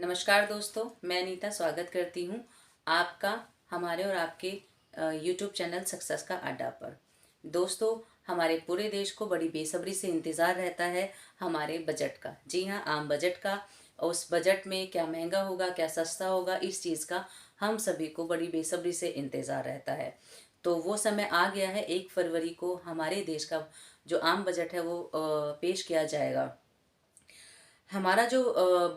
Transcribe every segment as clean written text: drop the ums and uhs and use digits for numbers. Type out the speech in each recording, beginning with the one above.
नमस्कार दोस्तों, मैं अनीता स्वागत करती हूँ आपका हमारे और आपके यूट्यूब चैनल सक्सेस का अड्डा पर। दोस्तों, हमारे पूरे देश को बड़ी बेसब्री से इंतज़ार रहता है हमारे बजट का। जी हाँ, आम बजट का। उस बजट में क्या महंगा होगा, क्या सस्ता होगा, इस चीज़ का हम सभी को बड़ी बेसब्री से इंतज़ार रहता है। तो वो समय आ गया है। 1 फरवरी को हमारे देश का जो आम बजट है वो पेश किया जाएगा। हमारा जो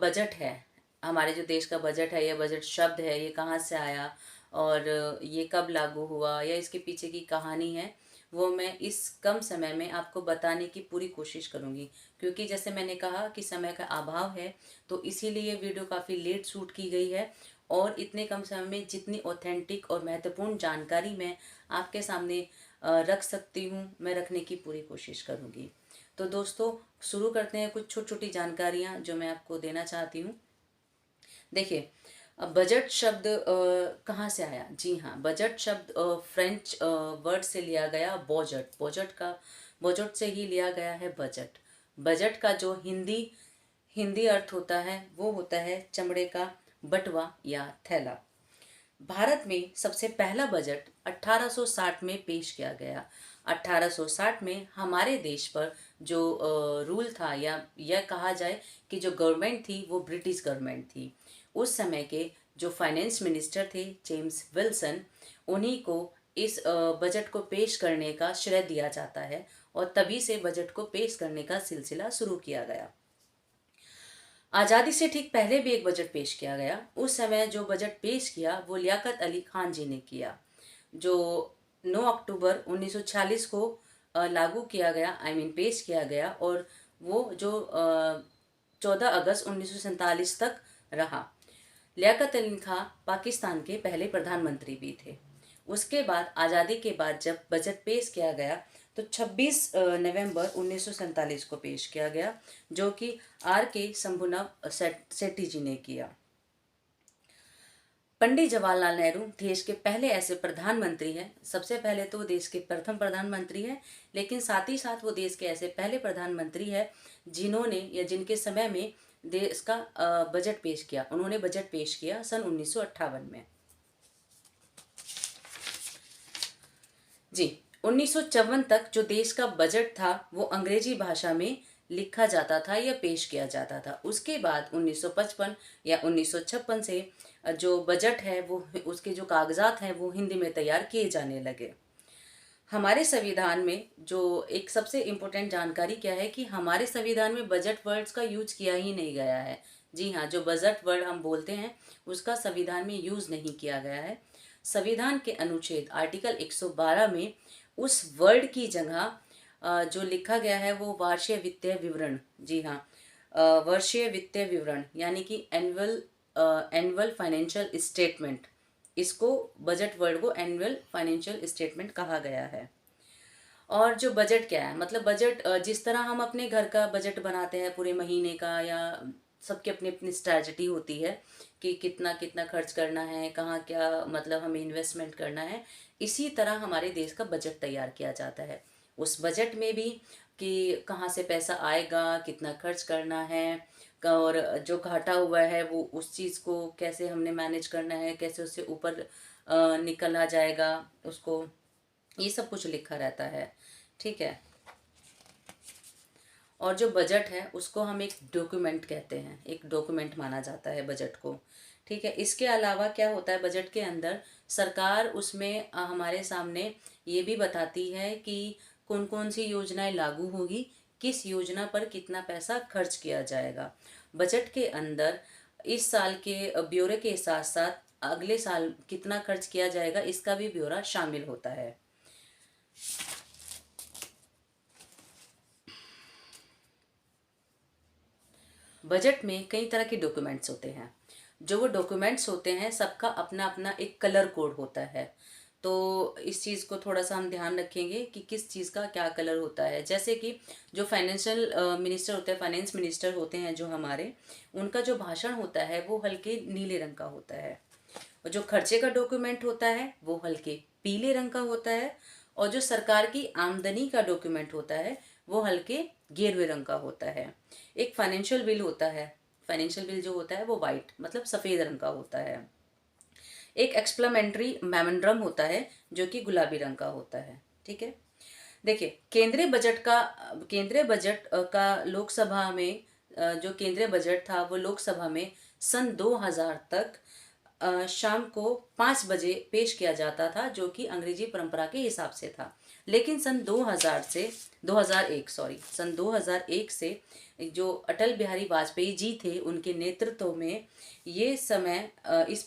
बजट है, हमारे जो देश का बजट है, ये बजट शब्द है, ये कहाँ से आया और ये कब लागू हुआ या इसके पीछे की कहानी है, वो मैं इस कम समय में आपको बताने की पूरी कोशिश करूँगी। क्योंकि जैसे मैंने कहा कि समय का अभाव है, तो इसीलिए ये वीडियो काफ़ी लेट शूट की गई है और इतने कम समय में जितनी ऑथेंटिक और महत्वपूर्ण जानकारी मैं आपके सामने रख सकती हूँ, मैं रखने की पूरी कोशिश करूँगी। तो दोस्तों, शुरू करते हैं कुछ छोटी छोटी जानकारियाँ जो मैं आपको देना चाहती हूँ। देखिए, बजट शब्द कहाँ से आया? जी हाँ, बजट शब्द फ्रेंच वर्ड से लिया गया। बजट से ही लिया गया है बजट। बजट का जो हिंदी हिंदी अर्थ होता है वो होता है चमड़े का बटवा या थैला। भारत में सबसे पहला बजट 1860 में पेश किया गया। 1860 में हमारे देश पर जो रूल था, या यह कहा जाए कि जो गवर्नमेंट थी वो ब्रिटिश गवर्नमेंट थी। उस समय के जो फाइनेंस मिनिस्टर थे जेम्स विल्सन, उन्हीं को इस बजट को पेश करने का श्रेय दिया जाता है और तभी से बजट को पेश करने का सिलसिला शुरू किया गया। आज़ादी से ठीक पहले भी एक बजट पेश किया गया। उस समय जो बजट पेश किया वो लियाकत अली खान जी ने किया, जो 9 अक्टूबर 1946 को लागू किया गया, पेश किया गया, और वो जो 14 अगस्त 1947 तक रहा। लियाकत अली खां पाकिस्तान के पहले प्रधानमंत्री भी थे। उसके बाद आज़ादी के बाद जब बजट पेश किया गया तो 26 नवंबर 1947 को पेश किया गया, जो कि आर के शंभुनाथ सेठी जी ने किया। पंडित जवाहरलाल नेहरू देश के पहले ऐसे प्रधानमंत्री हैं। सबसे पहले तो वो देश के प्रथम प्रधानमंत्री हैं, लेकिन साथ ही साथ वो देश के ऐसे पहले प्रधानमंत्री हैं जिन्होंने या जिनके समय में देश का बजट पेश किया। उन्होंने बजट पेश किया सन 1958 में। जी, 1954 तक जो देश का बजट था वो अंग्रेजी भाषा में लिखा जाता था या पेश किया जाता था। उसके बाद 1955 या 1956 से जो बजट है वो उसके जो कागजात हैं वो हिंदी में तैयार किए जाने लगे। हमारे संविधान में जो एक सबसे इम्पोर्टेंट जानकारी क्या है कि हमारे संविधान में बजट वर्ड्स का यूज किया ही नहीं गया है। जी हाँ, जो बजट वर्ड हम बोलते हैं उसका संविधान में यूज नहीं किया गया है। संविधान के अनुच्छेद आर्टिकल 112 में उस वर्ड की जगह जो लिखा गया है वो वार्षिक वित्तीय विवरण। जी हाँ, वर्षीय वित्तीय विवरण यानी कि एनुअल फाइनेंशियल स्टेटमेंट, इसको बजट वर्ड को एनुअल फाइनेंशियल स्टेटमेंट कहा गया है। और जो बजट क्या है, मतलब बजट जिस तरह हम अपने घर का बजट बनाते हैं पूरे महीने का, या सबकी अपनी अपनी स्ट्रैटेजी होती है कि कितना कितना खर्च करना है, कहाँ क्या मतलब हमें इन्वेस्टमेंट करना है, इसी तरह हमारे देश का बजट तैयार किया जाता है। उस बजट में भी कि कहाँ से पैसा आएगा, कितना खर्च करना है, और जो घाटा हुआ है वो उस चीज़ को कैसे हमने मैनेज करना है, कैसे उससे ऊपर निकला जाएगा उसको, ये सब कुछ लिखा रहता है। ठीक है। और जो बजट है उसको हम एक डॉक्यूमेंट कहते हैं, एक डॉक्यूमेंट माना जाता है बजट को। ठीक है। इसके अलावा क्या होता है बजट के अंदर, सरकार उसमें हमारे सामने ये भी बताती है कि कौन कौन सी योजनाएं लागू होगी, किस योजना पर कितना पैसा खर्च किया जाएगा। बजट के अंदर इस साल के ब्यौरे के साथ साथ अगले साल कितना खर्च किया जाएगा इसका भी ब्यौरा शामिल होता है। बजट में कई तरह के डॉक्यूमेंट्स होते हैं। जो वो डॉक्यूमेंट्स होते हैं सबका अपना अपना एक कलर कोड होता है। तो इस चीज़ को थोड़ा सा हम ध्यान रखेंगे कि किस चीज़ का क्या कलर होता है। जैसे कि जो फाइनेंशियल मिनिस्टर होते हैं, फाइनेंस मिनिस्टर होते हैं जो हमारे, उनका जो भाषण होता है वो हल्के नीले रंग का होता है। और जो खर्चे का डॉक्यूमेंट होता है वो हल्के पीले रंग का होता है। और जो सरकार की आमदनी का डॉक्यूमेंट होता है वो हल्के गेरुए रंग का होता है। एक फाइनेंशियल बिल होता है, फाइनेंशियल बिल जो होता है वो वाइट मतलब सफ़ेद रंग का होता है। एक एक्सप्लेमेंट्री मेमोरेंडम होता है जो कि गुलाबी रंग का होता है। ठीक है, देखिए केंद्रीय बजट का लोकसभा में जो केंद्रीय बजट था वो लोकसभा में सन 2000 तक शाम को 5 बजे पेश किया जाता था, जो कि अंग्रेजी परंपरा के हिसाब से था। लेकिन सन 2000 से 2001 सॉरी सन 2001 से जो अटल बिहारी वाजपेयी जी थे उनके नेतृत्व में ये समय इस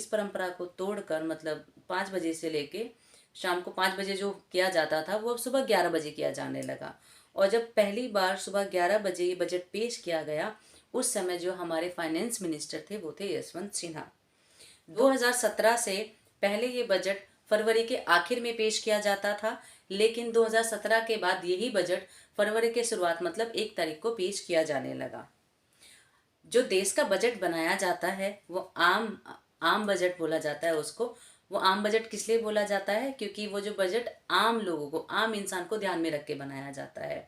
परंपरा को तोड़कर मतलब 5 बजे से लेके शाम को 5 बजे जो किया जाता था वो अब सुबह 11 बजे किया जाने लगा। और जब पहली बार सुबह 11 बजे ये बजट पेश किया गया, उस समय जो हमारे फाइनेंस मिनिस्टर थे वो थे यशवंत सिन्हा। 2017 से पहले ये बजट फरवरी के आखिर में पेश किया जाता था, लेकिन 2017 के बाद यही बजट फरवरी के शुरुआत मतलब 1 तारीख को पेश किया जाने लगा। जो देश का बजट बनाया जाता है वो आम बजट बोला जाता है उसको। वो आम बजट किस लिए बोला जाता है? क्योंकि वो जो बजट आम लोगों को, आम इंसान को ध्यान में रख के बनाया जाता है।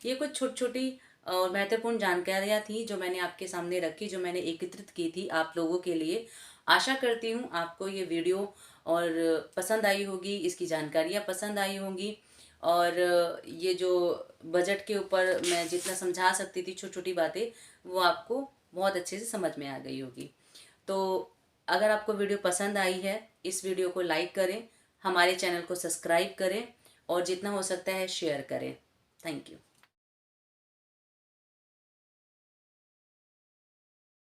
ये कुछ छोटी छोटी और महत्वपूर्ण जानकारियाँ थी जो मैंने आपके सामने रखी, जो मैंने एकत्रित की थी आप लोगों के लिए। आशा करती हूँ आपको ये वीडियो और पसंद आई होगी, इसकी जानकारियाँ पसंद आई होंगी। और ये जो बजट के ऊपर मैं जितना समझा सकती थी छोटी छोटी बातें, वो आपको बहुत अच्छे से समझ में आ गई होगी। तो अगर आपको वीडियो पसंद आई है, इस वीडियो को लाइक करें, हमारे चैनल को सब्सक्राइब करें और जितना हो सकता है शेयर करें। Thank you.